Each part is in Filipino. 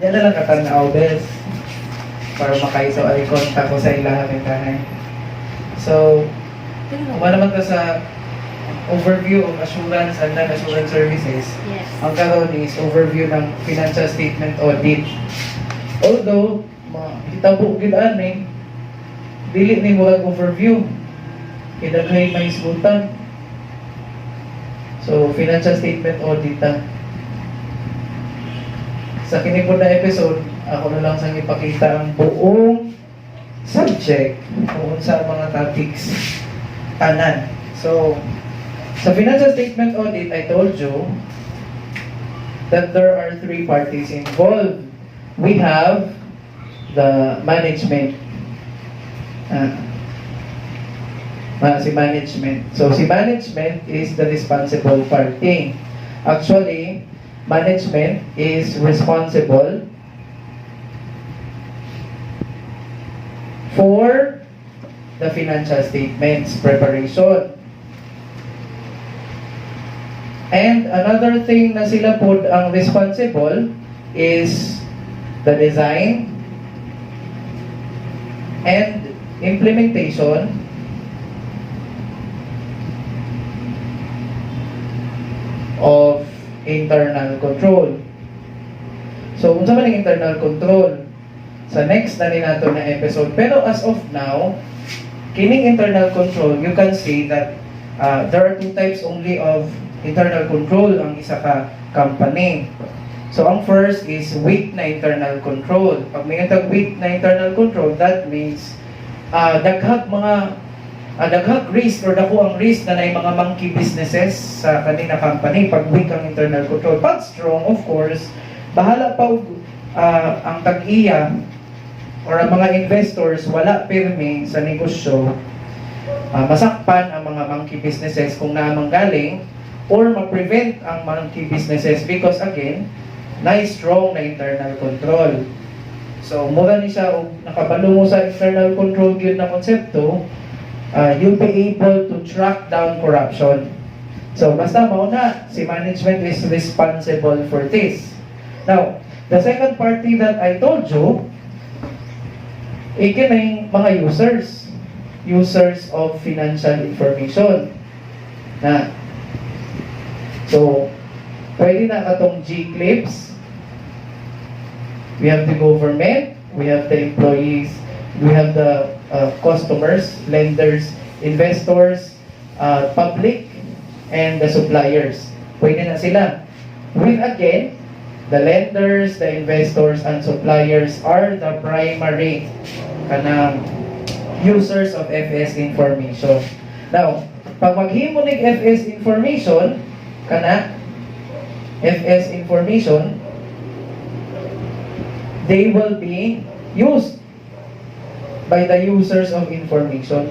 Yan na lang katanaw, bes. Para makaiso ay kontak ko sa ilahan ng tahay. So, wala naman ka sa overview of assurance and non-assurance services. Yes. Ang karon is overview ng financial statement audit. Although, hitabo gilaan eh, dili ni mo ang overview. Kidaghay may isgutan. So, financial statement audit sa kini po na episode, ako na lang sang ipakita ang buong subject kung sa mga topics tanan. So, sa financial statement audit, I told you that there are three parties involved. We have the management. Si management. So, si management is the responsible party. Actually, management is responsible for the financial statements preparation. And another thing na sila po ang responsible is the design and implementation of internal control. So, unsa man ang internal control? Sa next na rin nato na episode. Pero as of now, kining internal control, you can see that there are two types only of internal control ang isa ka company. So, ang first is weak na internal control. Pag may weak na internal control, that means daghag risk or dako ang risk na may mga monkey businesses sa kanina company pag weak ang internal control. Pag strong, of course, bahala pa ang tag-iya or ang mga investors wala pirmi sa negosyo, masakpan ang mga monkey businesses kung naamang galing or ma-prevent ang monkey businesses because again, na-strong na internal control. So, mura ni siya nakabalo mo sa internal control yun na konsepto, you'll be able to track down corruption. So, basta mauna, si management is responsible for this. Now, the second party that I told you, ikin ay mga users of financial information. So, pwede na katong G-clips. We have the government, we have the employees, we have the customers, lenders, investors, public, and the suppliers. Pwede na sila. With again, the lenders, the investors, and suppliers are the primary kanang users of FS information. Now, pag maghimo ng FS information, FS information, they will be used by the users of information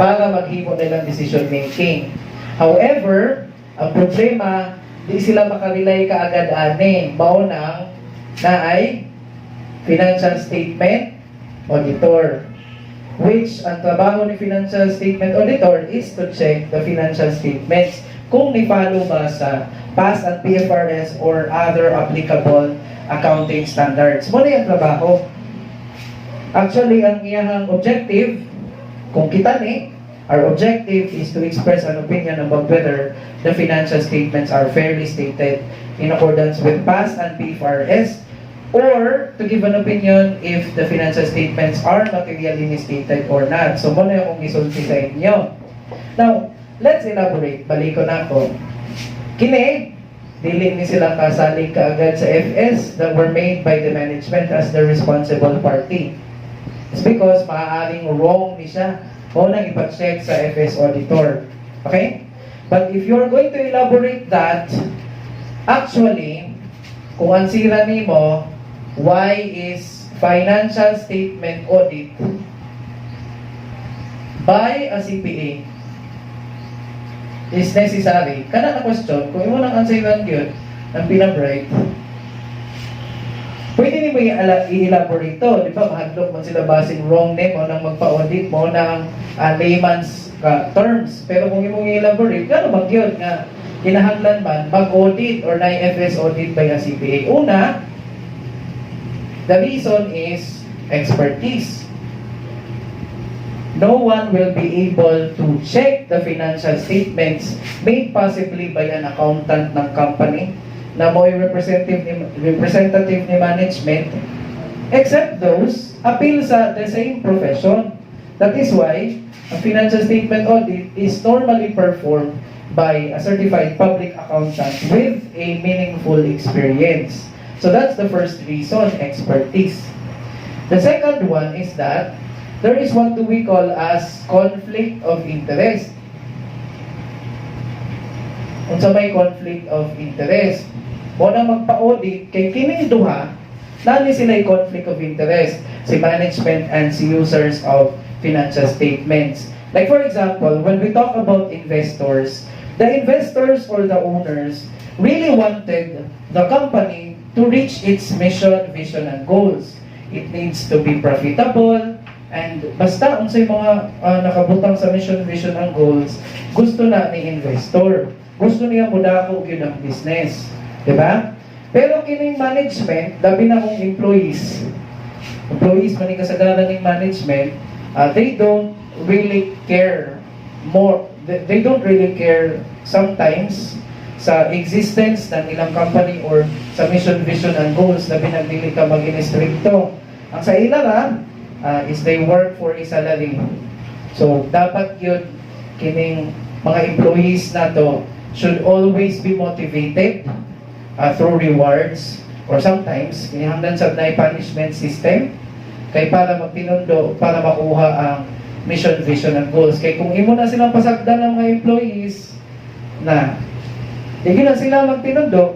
para maghimo nilang decision making. However, ang problema, di sila makarelay kaagad ani. Mao nang na ay financial statement auditor, which ang trabaho ni financial statement auditor is to check the financial statements kung ni-follow ba sa PAS at PFRS or other applicable accounting standards. Muna yung trabaho. Actually, ang iyang objective, kung kita ni, our objective is to express an opinion about whether the financial statements are fairly stated in accordance with PAS and PFRS, or to give an opinion if the financial statements are materially misstated or not. So, muna yung isulti sa inyo. Now, let's elaborate. Balik ko na ako. Kini, dili ni sila kasalig kaagad sa FS that were made by the management as the responsible party. It's because maaaring wrong ni siya o nang ipacheck sa FS auditor. Okay? But if you're going to elaborate that, actually, kung ang sira nimo, why is financial statement audit by a CPA is necessary? Kana na question, kung imo nang answeran gyud ng pinabright, pwede ni mo i-elaborate to, di ba? Mahadlok man sila basing wrong name o nang magpa-audit mo ng layman's terms. Pero kung imo i-elaborate, gano bang yun nga kinahanglan man mag-audit or na-FS audit by a CPA? Una, The reason is expertise. No one will be able to check the financial statements made possibly by an accountant ng company na mo'y representative ni management except those appeal sa the same profession. That is why a financial statement audit is normally performed by a certified public accountant with a meaningful experience. So that's the first reason, expertise. The second one is that there is what we call as conflict of interest. Kung sa may conflict of interest, o na magpa-audit, kay kining duha, nani sila yung conflict of interest, si management and si users of financial statements. Like for example, when we talk about investors, the investors or the owners really wanted the company to reach its mission, vision, and goals. It needs to be profitable, and basta unsay mga nakabutang sa mission, vision, and goals, gusto na ni investor. Gusto niya mudako yun ang business. Diba? Pero kining management, dabi na kong employees man yung kasagaran ng management, they don't really care more, they don't really care sometimes sa existence ng ilang company or sa mission, vision, and goals na pinagdili ka mag-instricto. Ang sa ila is they work for a salary. So, dapat yun, kining mga employees na to should always be motivated through rewards or sometimes kinahanglan sa punishment system kay para magtinundo para makuha ang mission, vision, and goals. Kay kung imo na silang pasagdan ng mga employees na di na sila magtinundo,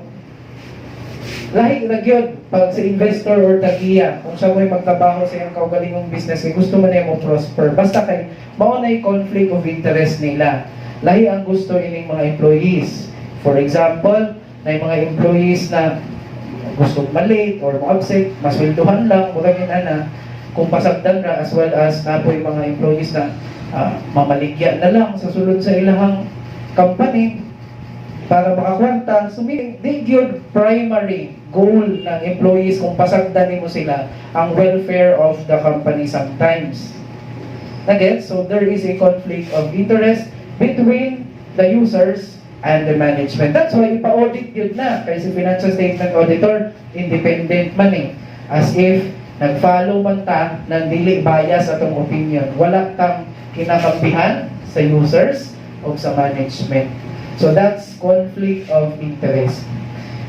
lahi na gyud pag sa investor or tagiya kung siya mo'y magtrabaho sa iyang kaugalingong business kay gusto man niya mo prosper basta kay mao na conflict of interest nila. Lahi ang gusto ining mga employees. For example, na yung mga employees na gusto ma-late or ma-absent, masweldohan lang, muragin na kung pasagdan na, as well as na po yung mga employees na mamaligya na lang sa sulod sa ilahang company para makakwarta. So, they give primary goal ng employees kung pasagdan mo sila ang welfare of the company sometimes. Again, so there is a conflict of interest between the users and the management. That's why ipa-audit yun na. Kasi financial statement auditor, independent man eh. As if nag-follow man ta ng dili bias atong opinion. Wala kang kinakampihan sa users o sa management. So that's conflict of interest.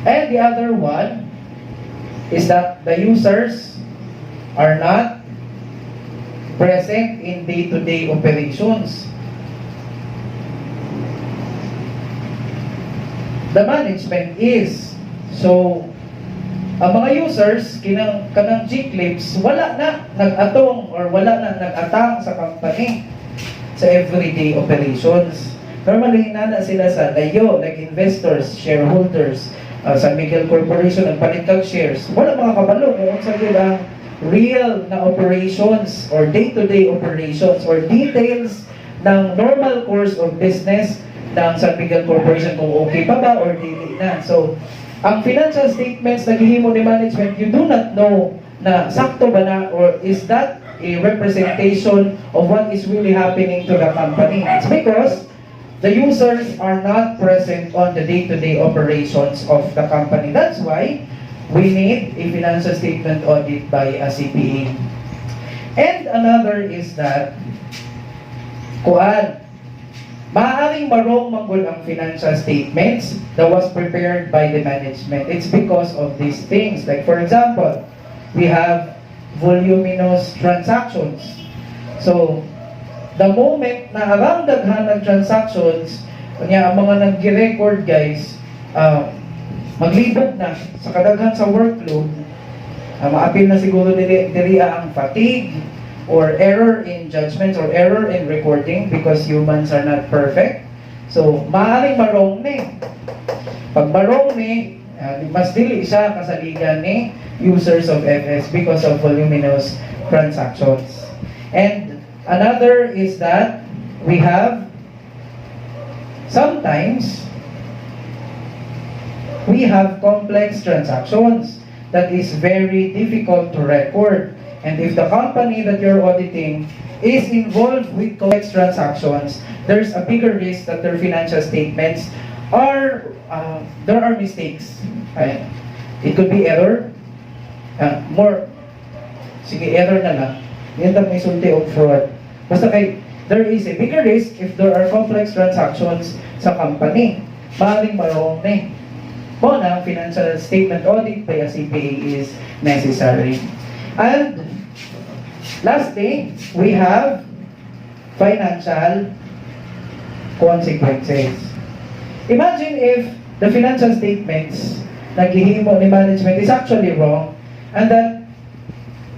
And the other one is that the users are not present in day-to-day operations. The management is. So, ang mga users, kanang G-clips, wala na nag-atong or wala na nag-atang sa company sa everyday operations. Normally, hinana sila sa layo, like investors, shareholders, San Miguel Corporation, nagpalit kag shares. Wala mga kabalo kung sa ang real na operations or day-to-day operations or details ng normal course of business ng San Miguel Corporation kung okay pa ba or dili na. So, ang financial statements na gihimo ni management, you do not know na sakto ba na or is that a representation of what is really happening to the company. It's because the users are not present on the day-to-day operations of the company. That's why we need a financial statement audit by a CPA. And another is that maaaring marong manggol ang financial statements that was prepared by the management. It's because of these things. Like for example, we have voluminous transactions. So, the moment na around daghan ng transactions, kanya ang mga nag-record guys, maglibot na sa kadaghan sa workload, maapil na siguro diri ang fatigue, or error in judgments or error in recording because humans are not perfect. So, maaaring marong ni. Pag marong ni, mas dili siya kasaligan ni users of FS because of voluminous transactions. And another is that we have sometimes we have complex transactions. that is very difficult to record. And if the company that you're auditing is involved with complex transactions, there's a bigger risk that their financial statements are, there are mistakes. Right? It could be error, error na lang. Yan may sulti o fraud. Basta there is a bigger risk if there are complex transactions sa company. Maaaring marong na Muna, financial statement audit by a CPA is necessary. And lastly, we have financial consequences. Imagine if the financial statements na gihimo ni management is actually wrong and that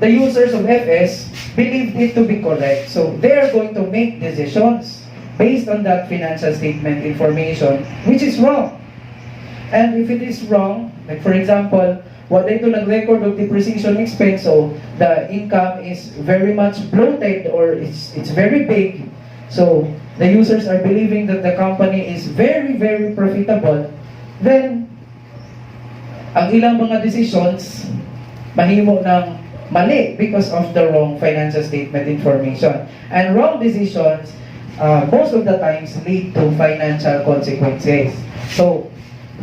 the users of FS believed it to be correct. So they are going to make decisions based on that financial statement information which is wrong. And if it is wrong, like for example, what they do nag-record of depreciation expense, so the income is very much bloated or it's very big. So the users are believing that the company is very, very profitable. Then, ang ilang mga decisions, mahimo ng mali because of the wrong financial statement information. And wrong decisions, most of the times lead to financial consequences. So,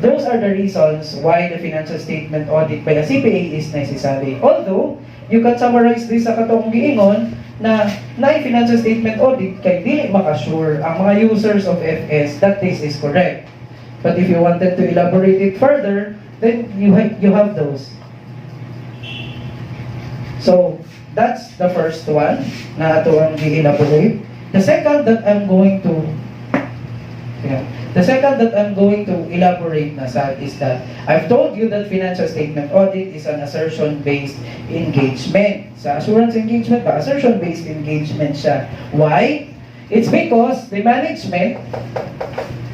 those are the reasons why the financial statement audit by a CPA is necessary. Although, you can summarize this sa katong giingon na financial statement audit kay dili makasure ang mga users of FS that this is correct. But if you wanted to elaborate it further, then you have those. So, that's the first one na ato ang i-elaborate. The second that I'm going to elaborate na sa is that I've told you that financial statement audit is an assertion-based engagement. Sa assurance engagement ba? Assertion-based engagement siya. Why? It's because the management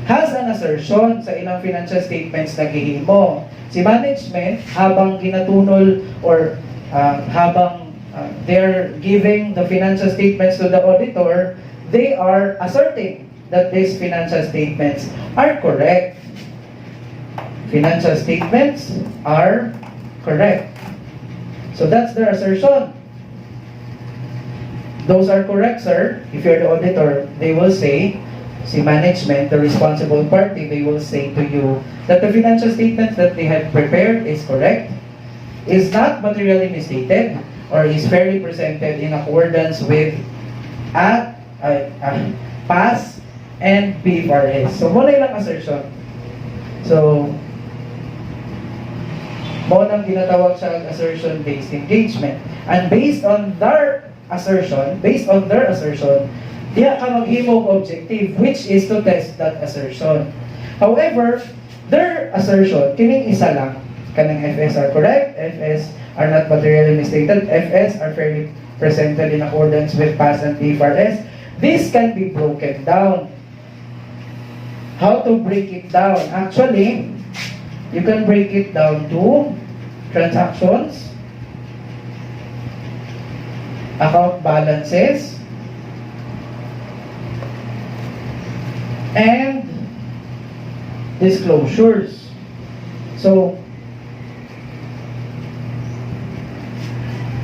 has an assertion sa ilang financial statements na gihimo. Si management, habang ginatunol or they're giving the financial statements to the auditor, they are asserting that these financial statements are correct. Financial statements are correct. So that's their assertion. Those are correct, sir. If you're the auditor, they will say, si management, the responsible party, they will say to you that the financial statements that they have prepared is correct, is not materially misstated, or is fairly presented in accordance with past and PFRS. So, muna ilang assertion. So, muna ang ginatawag siya assertion-based engagement. And based on their assertion, diya ka maghimo objective, which is to test that assertion. However, their assertion, kining isa lang, kanang FS are correct, FS are not materially misstated, FS are fairly presented in accordance with past and PFRS. This can be broken down. How to break it down? Actually, you can break it down to transactions, account balances, and disclosures. So,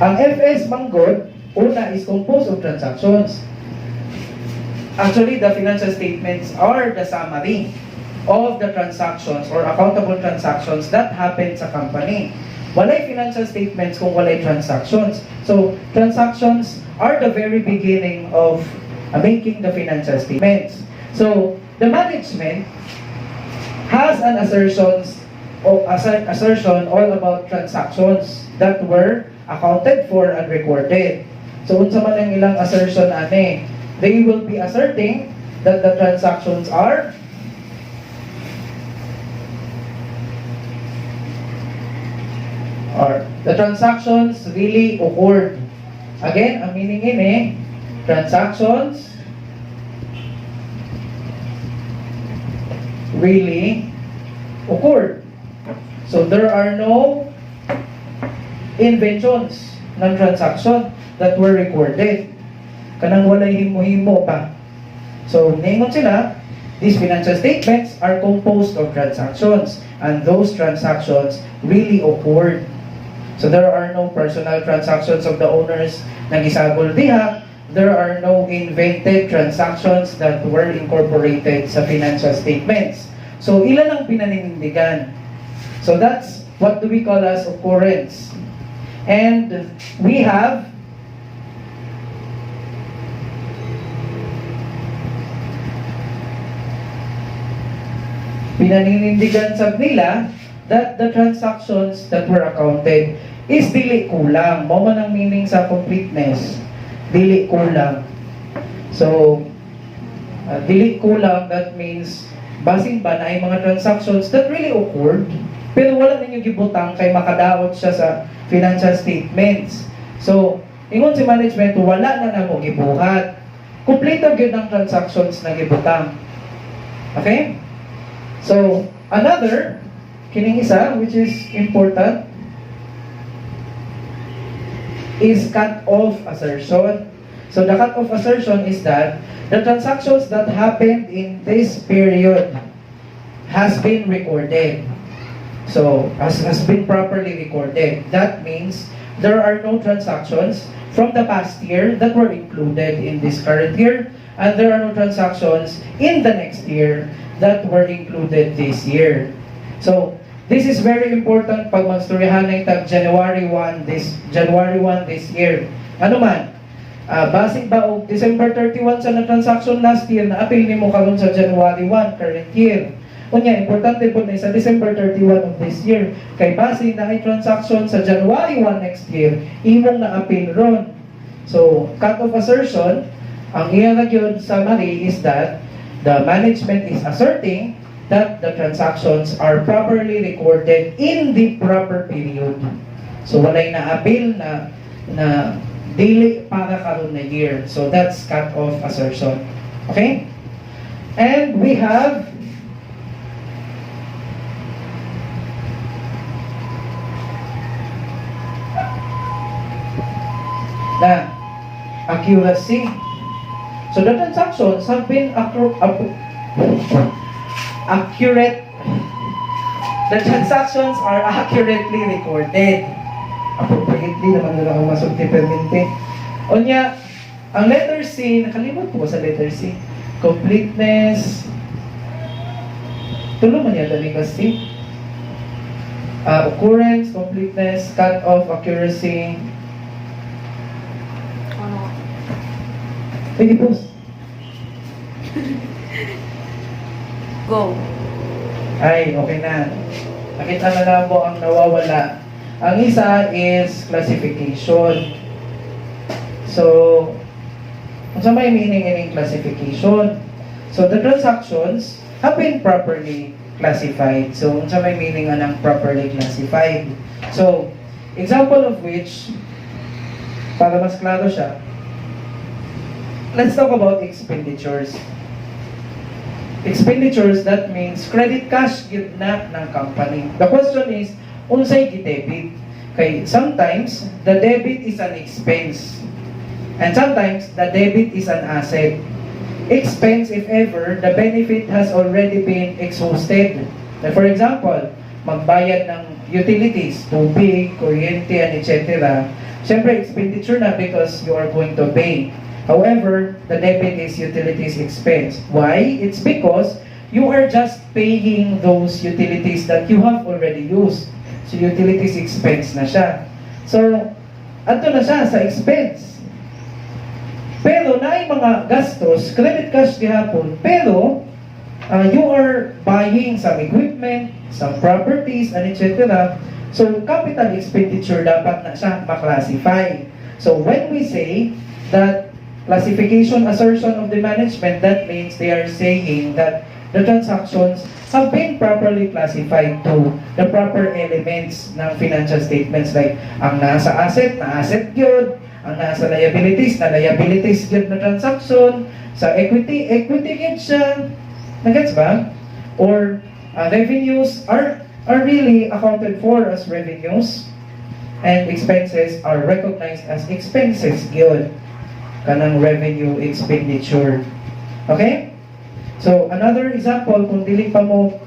ang FS manggod, una is composed of transactions. Actually, the financial statements are the summary of the transactions or accountable transactions that happen sa company. Walay financial statements kung walay transactions. So, transactions are the very beginning of making the financial statements. So, the management has an assertion all about transactions that were accounted for and recorded. So, unsa man ang ilang assertion ane? They will be asserting that the transactions are the transactions really occurred. Again, ang meaning ini, transactions really occurred. So there are no inventions ng transaction that were recorded. Kanang walay himo-himo pa. So, ningon sila, these financial statements are composed of transactions, and those transactions really occurred. So there are no personal transactions of the owners na gisagol diha. There are no invented transactions that were incorporated sa financial statements. So ilan ang pinaninindigan? So that's what do we call as occurrence. And we have pinaninindigan sab nila that the transactions that were accounted is dili kulang. Mao man ang meaning sa completeness. Dili kulang. So, dili kulang, that means basing ba na ay mga transactions that really occurred, pero wala ninyo gibutang kay makadaot siya sa financial statements. So, ingon si management, wala na namo gibuhat. Kompleto gyud ang transactions na gibutang. Okay? So, another, kining isa, which is important, is cut-off assertion. So, the cut-off assertion is that the transactions that happened in this period has been recorded. So, has been properly recorded. That means there are no transactions from the past year that were included in this current year, and there are no transactions in the next year that were included this year. So, this is very important pag magstoryahan ng tag January 1 this year. Ano man, basing ba og December 31 sa na-transaction last year na apil nimo karon sa January 1 current year. Unya, importante po na sa December 31 of this year. Kay basing na ay transaction sa January 1 next year, imong na apil ron. So, cut-off assertion, ang iya na yun summary is that the management is asserting that the transactions are properly recorded in the proper period. So, walay na-appeal na daily para karon na year. So, that's cut-off assertion. Okay? And we have na accuracy. So, the transactions have been accurate. The transactions are accurately recorded. Appropriately naman nila akong masulti permente. Onya, ang letter C, nakalimot ko ba sa letter C? Completeness. Tulo man yata ni kasi. Occurrence, completeness, cut-off, accuracy. Pwede po. Go. Ay, okay na. Nakita na lang po ang nawawala. Ang isa is classification. So, kung sa may meaning in classification. So, the transactions have been properly classified. So, kung sa may meaning ng properly classified. So, example of which, para mas klaro siya, let's talk about expenditures. Expenditures, that means credit cash give na ng company. The question is, unsay gi-debit? Kay sometimes, the debit is an expense. And sometimes, the debit is an asset. Expense, if ever, the benefit has already been exhausted. Like for example, magbayad ng utilities, tubig, kuryente, and etc. Siyempre, expenditure na because you are going to pay. However, the debit is utilities expense. Why? It's because you are just paying those utilities that you have already used. So, utilities expense na siya. So, ato na siya sa expense. Pero, naay mga gastos, credit cash gihapon, pero, you are buying some equipment, some properties, and etc. So, capital expenditure dapat na siya maklasify. So, when we say that classification assertion of the management, that means they are saying that the transactions have been properly classified to the proper elements ng financial statements, like ang nasa asset, na asset yun, ang nasa liabilities, na liabilities yun na transaction, sa equity, equity yun siya. Nagets ba? Or revenues are really accounted for as revenues, and expenses are recognized as expenses yun. Kanang revenue expenditure. Okay? So, another example, kung dili pa mo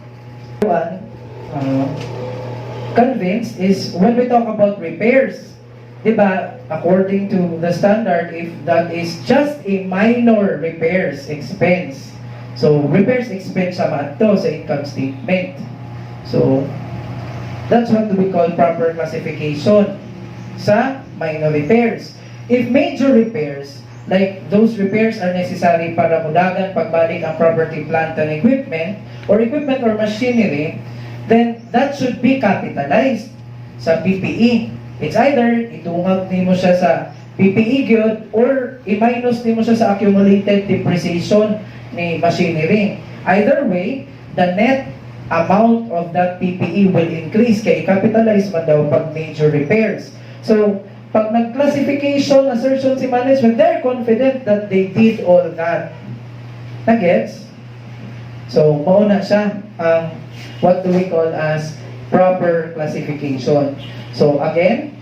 convinced is when we talk about repairs. Diba, according to the standard, if that is just a minor repairs expense, so repairs expense sama to sa income statement. So, that's what we call proper classification sa minor repairs. If major repairs, like those repairs are necessary para mudagan pagbalik ang property, plant, and equipment or machinery, then that should be capitalized sa PPE. It's either itungag nimo siya sa PPE gyud or i-minus nimo siya sa accumulated depreciation ni machinery. Either way, the net amount of that PPE will increase kay i-capitalize man daw pag major repairs. So, pag nag-classification assertion si management, they're confident that they did all that. Nagets? So, mauna siya ang what do we call as proper classification. So, again,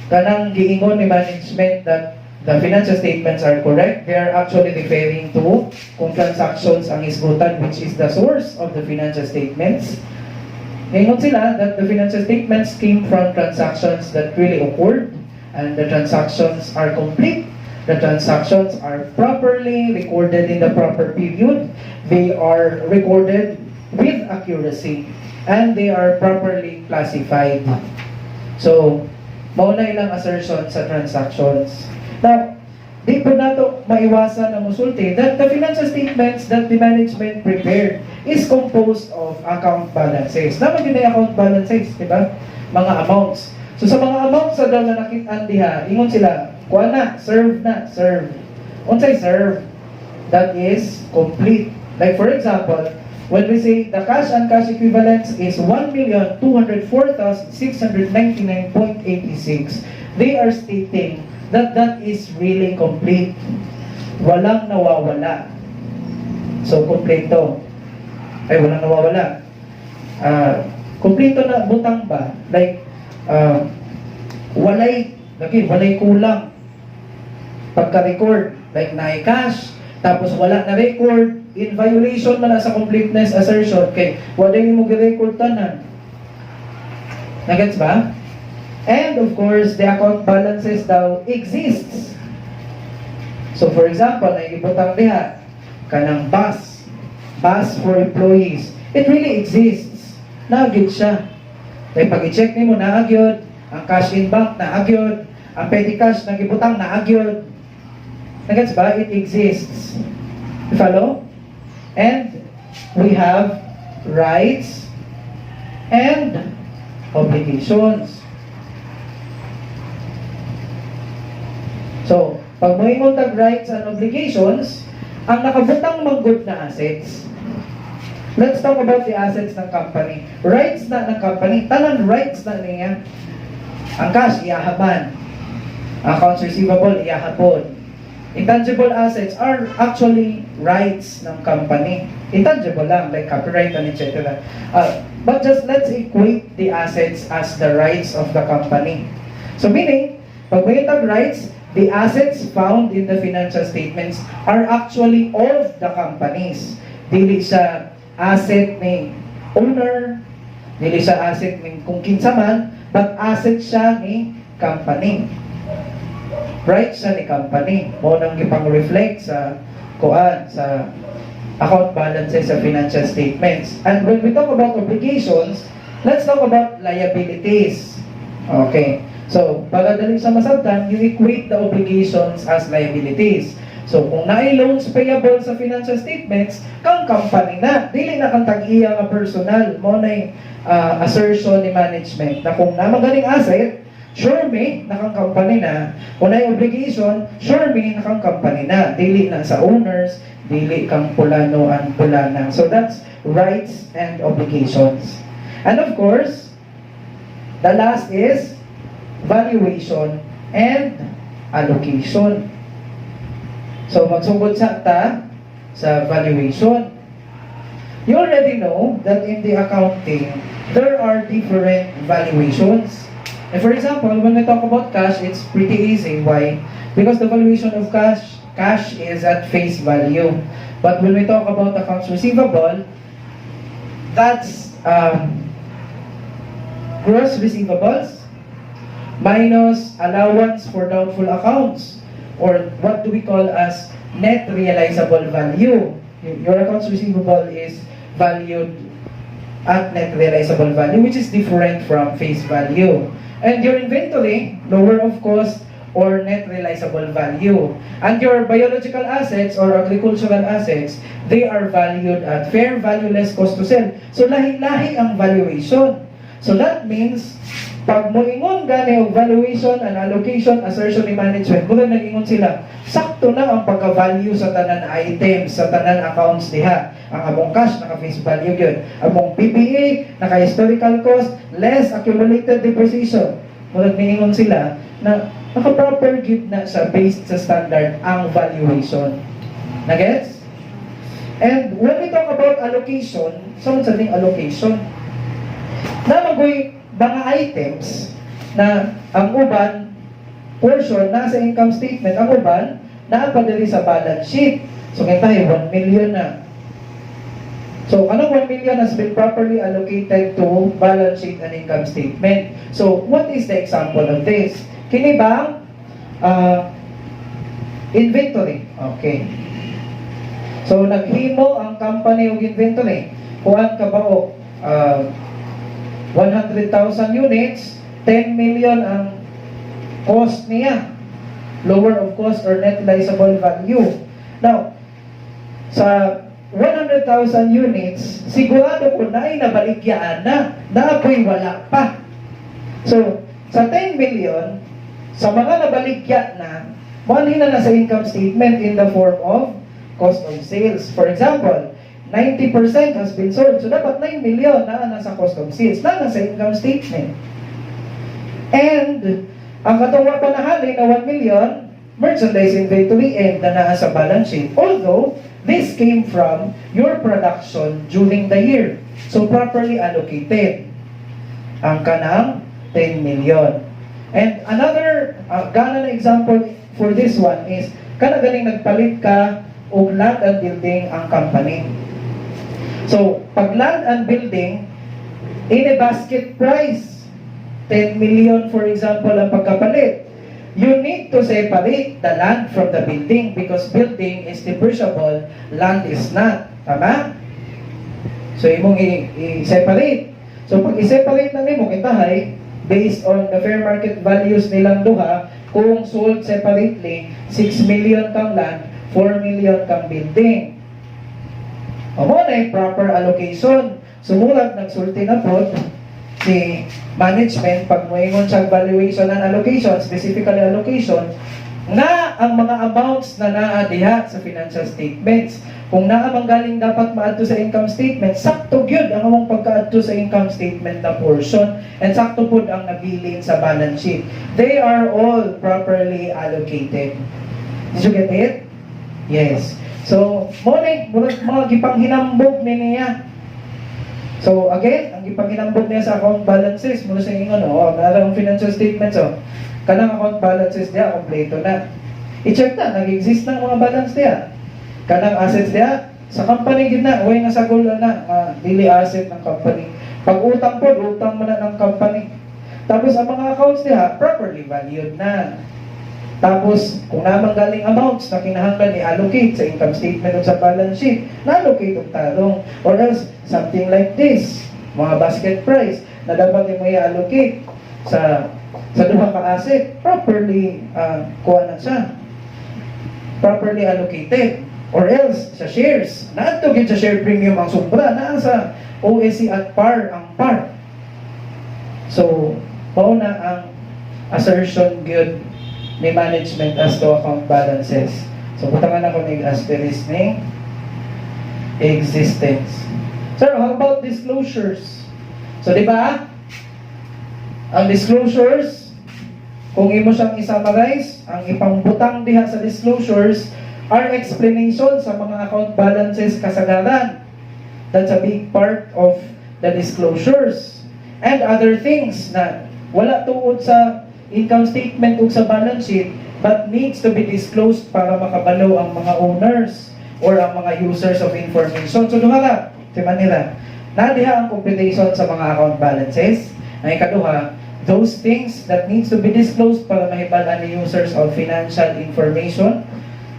kanang giingon ni management that the financial statements are correct. They are actually referring to kung transactions ang isgutan, which is the source of the financial statements. Ngayon sila that the financial statements came from transactions that really occurred and the transactions are complete. The transactions are properly recorded in the proper period. They are recorded with accuracy and they are properly classified. So, mauna ilang assertion sa transactions. Now, di po nato maiwasan ang musulti that the financial statements that the management prepared is composed of account balances. Naman yun ay account balances, di ba? Mga amounts. So sa mga amounts sa daw na nakitaan diha, ingon sila, kuha na, serve na, serve. Unsay serve? That is complete. Like for example, when we say the cash and cash equivalents is 1,204,699.86, they are stating that that is really complete. Walang nawawala. So, kompleto. Ay, walang nawawala. Kompleto na butang ba? Like, walay kulang. Pagka-record, like na-cash, tapos wala na record, in violation man na sa completeness assertion, kay wala yung mag-record tanan. Nagets ba? And of course, the account balances daw exists. So for example, naibutang diha, kanang bus for employees. It really exists. Naagid siya. Kaya pag i-check nimo naagyod, ang cash in bank naagyod, ang petty cash nagibutang naagyod. Nagets ba? It exists. You follow? And we have rights and obligations. So, pag moingon tag rights and obligations, ang nakabutang mag-good na assets. Let's talk about the assets ng company. Rights na ng company, tanan rights na niya. Ang cash, iyahaban. Accounts receivable, iyahapon. Intangible assets are actually rights ng company. Intangible lang, like copyright and etc. But just let's equate the assets as the rights of the company. So meaning, pag may tag rights, the assets found in the financial statements are actually of the companies. Dili sa asset ni owner, dili sa asset ni kung kinsa man, but asset siya ni company. Right siya ni company. Mo nang gipang-reflect sa sa account balances sa financial statements. And when we talk about obligations, let's talk about liabilities. Okay. So, pagdali sa masabtan, you equate the obligations as liabilities. So, kung naay loans payable sa financial statements, kang company na. Dili na kang tag-iya nga personal. Mo na assertion ni management na kung namagaling asset, sure me, nakang company na. Kung naay obligation, sure me, nakang company na. Dili na sa owners, dili kang pulano and pulana. So, that's rights and obligations. And of course, the last is valuation and allocation. So, magsugod sa valuation. You already know that in the accounting, there are different valuations. And for example, when we talk about cash, it's pretty easy. Why? Because the valuation of cash is at face value. But when we talk about accounts receivable, that's gross receivables minus allowance for doubtful accounts, or what do we call as net realizable value. Your accounts receivable is valued at net realizable value, which is different from face value. And your inventory, lower of cost or net realizable value. And your biological assets or agricultural assets, they are valued at fair value less cost to sell. So lahi-lahi ang valuation. So that means, pag moingon gani og valuation and allocation, assertion ni management, muna nag-ingon sila, sakto na ang pagka-value sa tanan items, sa tanan accounts diha. Ang among cash, naka-face value yun. Among PPA, naka-historical cost, less accumulated depreciation. Muna nag-ingon sila na naka-proper give na sa based sa standard ang valuation. Na-gets? And when we talk about allocation, saan sa ating allocation? Namagoy mga items na ang uban portion nasa income statement, ang uban naapadali sa balance sheet. So kita 1 million na. So anong 1 million has been properly allocated to balance sheet and income statement. So what is the example of this? Kini ba inventory? Okay. So naghimo ang company og inventory. Kuan ka ba og 100,000 units, 10 million ang cost niya. Lower of cost or net realizable value. Now, sa 100,000 units, sigurado ko na ay nabalikyaan na ako'y wala pa. So, sa 10 million, sa mga nabaligya na, manhin na sa income statement in the form of cost of sales. For example, 90% has been sold. So, dapat 9 million na nasa cost of sales, na nasa income statement. And, ang katungwa panahali na 1 million, merchandise inventory and na nasa balance sheet. Although, this came from your production during the year. So, properly allocated. Ang kanang 10 million. And another, gana na example for this one is, kanagaling nagpalit ka o land and building ang company. So, pag land and building, in a basket price, 10 million for example ang pagkapalit, you need to separate the land from the building because building is depreciable, land is not. Tama? So, imong i-separate. So, pag i-separate na nimo, kitahay, based on the fair market values nilang duha, kung sold separately, 6 million kang land, 4 million kang building. Amo na yung proper allocation. Sumulat nagsulti na po si management pag moingon siya valuation and allocation, specifically allocation, na ang mga amounts na naa diha sa financial statements. Kung naa manggaling dapat maadto sa income statement, sakto gyud ang among pagkaadto sa income statement na portion and sakto pud ang nabilin sa balance sheet. They are all properly allocated. Did you get it? Yes. So, mga gipanghinambog niya. So, again, ang gipanghinambog niya sa account balances, mula sa ingon, narang financial statements, kanang account balances niya, kompleto na. I-check na, nag-exist na mga balance niya. Kanang assets niya, sa company gina, way nasa goal na, daily asset ng company. Pag utang po, utang mo na ng company. Tapos, ang mga accounts niya, properly valued na. Tapos, kung namang galing amounts na kinahanglan i-allocate sa income statement o sa balance sheet, na-allocate ang tarong. Or else, something like this, mga basket price, na dapat mo i-allocate sa duha ka asset, properly, kuha na siya. Properly allocated. Or else, sa shares, naatugin sa share premium ang sobra, na sa OSC at par ang par. So, pauna ang assertion good ni management as to account balances. So, butangan ako ng asterisk ni existence. Sir, how about disclosures? So, di ba? Ang disclosures, kung imo siyang i-summarize, ang ipangbutang diha sa disclosures are explanation sa mga account balances kasagaran. That's a big part of the disclosures. And other things na wala tuod sa income statement o sa balance sheet but needs to be disclosed para makabalo ang mga owners or ang mga users of information. So, duha ka, si Manila, nadiha ang computation sa mga account balances Ang ikaduha, those things that needs to be disclosed para mahibalaan ni users of financial information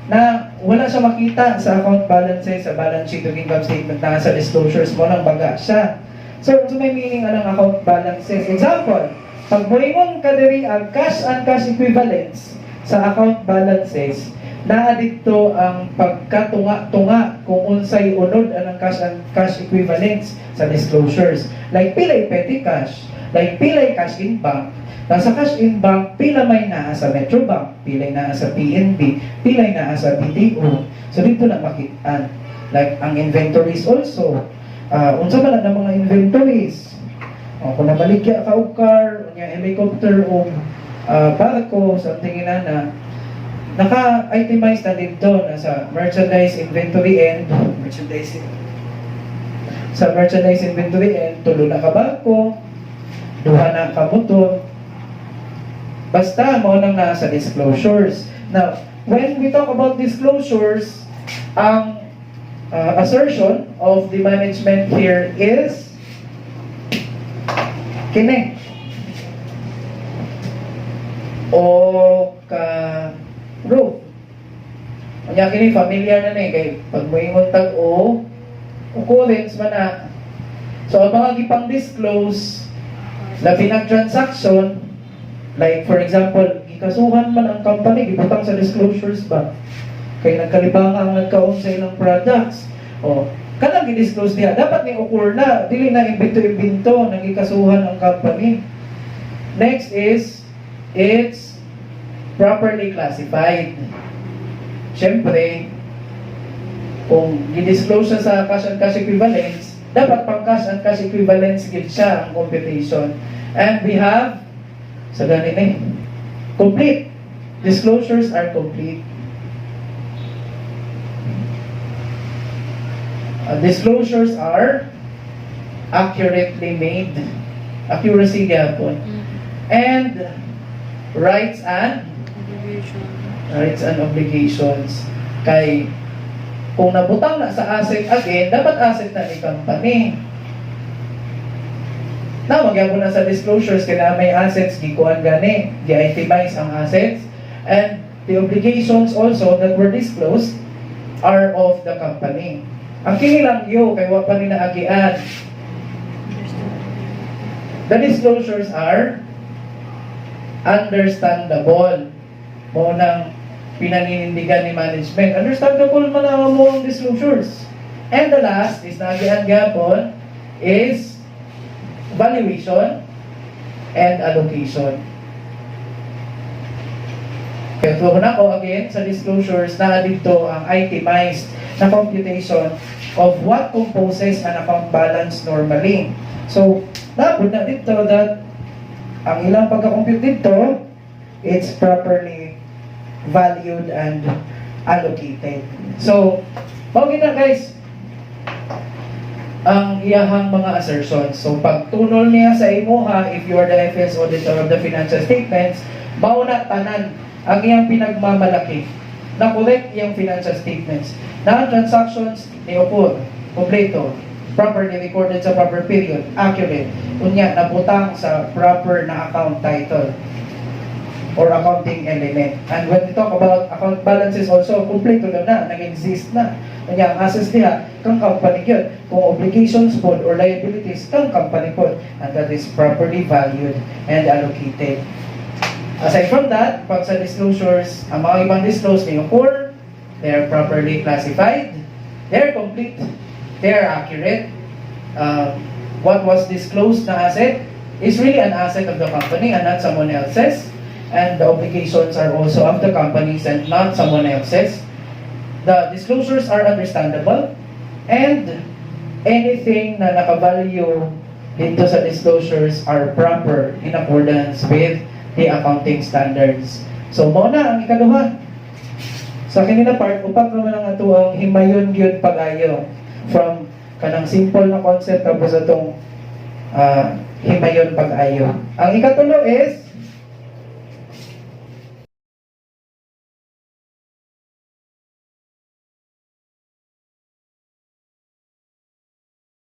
na wala siya makita sa account balances, sa balance sheet o income statement na sa disclosures mo nang baga siya. So may meaning anong account balances. Example, pag moingon ka diri ang cash and cash equivalents sa account balances, naa dito ang pagkatunga-tunga kung unsay unod anang cash and cash equivalents sa disclosures. Like pilay petty cash, like pilay cash in bank. Nasa cash in bank, pila may naa sa Metro Bank, pilay naa sa PNB, pilay naa sa BDO. So dito na makitaan. Like ang inventories also. Unsa man ang mga inventories? Kung nabaligya ka og car, unya helicopter o barko, something na naka-itemize na dito na sa merchandise inventory end, sa merchandise inventory end, tulo na ka barko, duha na ka motor, basta mo nang nasa disclosures. Now, when we talk about disclosures, ang assertion of the management here is kini o ka-roof. Kanya kini familiar na ni kay pag moingon tag o occurrence man na. So ang mga gipang disclose labi ng transaction, like for example, gikasuhan man ang company, gibutang sa disclosures ba? Kay nagkalibang ang nagkaon sa ilang products. O, kanang gi-disclose niya, dapat ni occur na, dili na imbento-imbento, nagikasuhan ang company. Next is, it's properly classified. Siyempre, kung gi-disclose siya sa cash and cash equivalents, dapat pang cash and cash equivalents gid siya ang computation. And we have, sa ganun complete. Disclosures are complete. Disclosures are accurately made. Accuracy gyapon. And rights and obligations. Kay kung nabutang na sa asset again, dapat asset na ni company. Na magyapon na sa disclosures kaya may assets gikuan gani, gi-itemize ang assets, and the obligations also that were disclosed are of the company. Ang kinilang yo kay wa pa ni naagian. The disclosures are understandable. Mo nang pinaninindigan ni management. Understandable man ang mo ang disclosures. And the last is naagian gapon is valuation and allocation. Kaya tuwa na ko again sa disclosures na dito ang itemized na computation of what composes an account balance normally. So, dapat na dito that ang ilang pagka-compute dito, it's properly valued and allocated. So, bagay na guys, ang iyahang mga assertions. So, pag tunol niya sa imuha, if you are the FS auditor of the financial statements, mauna tanan ang iyang pinagmamalaki na correct iyang financial statements. Na transactions ni occur, kompleto, properly recorded sa proper period, accurate, unya nabutang sa proper na account title or accounting element. And when we talk about account balances also, kompleto na, nag-exist na. Unya, ang assets niya, kang company yun. Kung obligations po or liabilities, kang company po. And that is properly valued and allocated. Aside from that, pag sa disclosures, ang mga ibang disclosed ni occur, they are properly classified, they are complete, they are accurate. What was disclosed na asset is really an asset of the company and not someone else's. And the obligations are also of the companies and not someone else's. The disclosures are understandable, and anything na nakavalue dito sa disclosures are proper in accordance with the accounting standards. So, muna ang ikaduha. Sa kanina part, upat naman ang ato ang himayon gyud pag-ayo from kanang simple na concept tapos atong himayon pag-ayo. Ang ikatulo is